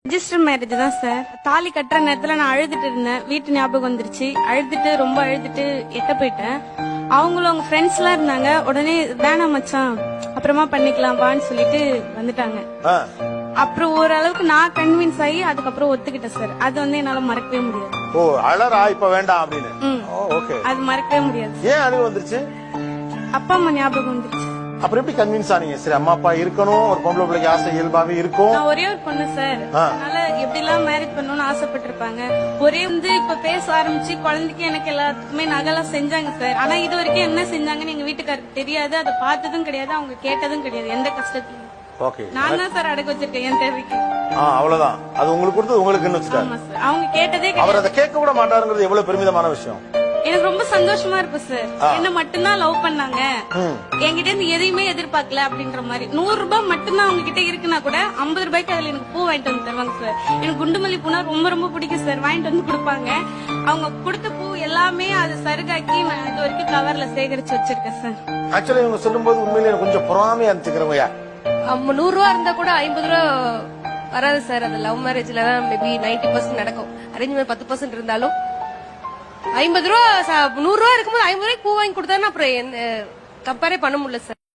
Register marriage தான் sir. தாலி கட்டுற நேரத்துல நான் அழுதுட்டு இருந்தேன். வீட்டு ஞாபகம் வந்துருச்சு. ரொம்ப அழுதுட்டு எட்ட போயிட்டேன். அவங்களும் அவங்க ஃப்ரெண்ட்ஸ் எல்லாம் இருந்தாங்க. உடனே வேணாம் மச்சான் அப்புறமா பண்ணிக்கலாம் வான்னு சொல்லிட்டு வந்துட்டாங்க. அப்புறம் ஓரளவுக்கு நான் கன்வின்ஸ் ஆகி அதுக்கப்புறம் ஒத்துக்கிட்டேன் சார். அது என்னால மறக்கவே முடியாது. ஓ அழறா இப்ப வேண்டாம் அப்படின்னு. ஓகே. அது மறக்கவே முடியாது. ஏன் அது வந்துருச்சு? அப்பா அம்மா ஞாபகம் வந்துருச்சு. அப்புறம் எப்படி கன்வின்ஸ் ஆனீங்க? சரி அம்மா அப்பா இருக்கணும், ஒரு பொம்பளை பிள்ளைக்கு ஆசை இயல்பாவே இருக்கும். நான் ஒரே ஒரு பொண்ணு சார். அதனால எப்படி எல்லாம் மேரேஜ் பண்ணணும்னு ஆசைப்பட்டிருப்பாங்க. ஒரே இப்ப பேச ஆரம்பிச்சு குழந்தைக்கு எனக்கு எல்லாத்துக்குமே நகைலாம் செஞ்சாங்க சார். ஆனா இது வரைக்கும் என்ன செஞ்சாங்கன்னு எங்க வீட்டுக்காருக்கு தெரியாது. அதை பார்த்ததும் கிடையாது, அவங்க கேட்டதும் கிடையாது எந்த கஷ்டத்தையும். நான் தான் சார் அடக்க வச்சிருக்கேன் என் தேவைக்கு. அவ்வளவுதான். அது உங்களுக்கு கொடுத்து உங்களுக்கு வச்சுட்டாங்க. அவங்க கேட்டதே அவர் அதை கேட்க கூட மாட்டாருங்கிறது எவ்வளவு பெருமிதமான விஷயம். எனக்கு ரொம்ப சந்தோஷமா இருக்கும் சார். என்ன மட்டும்தான் லவ் பண்ணாங்க, என்கிட்ட இருந்து எதையுமே எதிர்பார்க்கல அப்படின்ற மாதிரி. 100 ரூபாய் மட்டும்தான் அவங்க கிட்ட இருக்குன்னா கூட 50 ரூபாய்க்கு அதுல எனக்கு பூ வாங்கிட்டு வந்து தருவாங்க சார். எனக்கு குண்டுமல்லி பூனா ரொம்ப ரொம்ப பிடிக்கும் சார். வாங்கிட்டு வந்து கொடுப்பாங்க. அவங்க கொடுத்த பூ எல்லாமே அது சருகாக்கி நான் இது வரைக்கும் கவர்ல சேகரிச்சு வச்சிருக்கேன் சார். ஆக்சுவலி இவங்க சொல்லும் போது உண்மையிலேயே கொஞ்சம் பொறாமையா இருந்துக்கிறவங்க. 100 ரூபா இருந்தா கூட 50 ரூபா வராது சார். அது லவ் மேரேஜ்ல தான் மேபி 90% நடக்கும். அரேஞ்ச் மேரேஜ் 10% இருந்தாலும் 50 ரூபா 100 ரூபா இருக்கும்போது 50 ரூபாய்க்கு பூ வாங்கி கொடுத்தாருன்னா அப்புறம் கம்பேரே பண்ண முடியல சார்.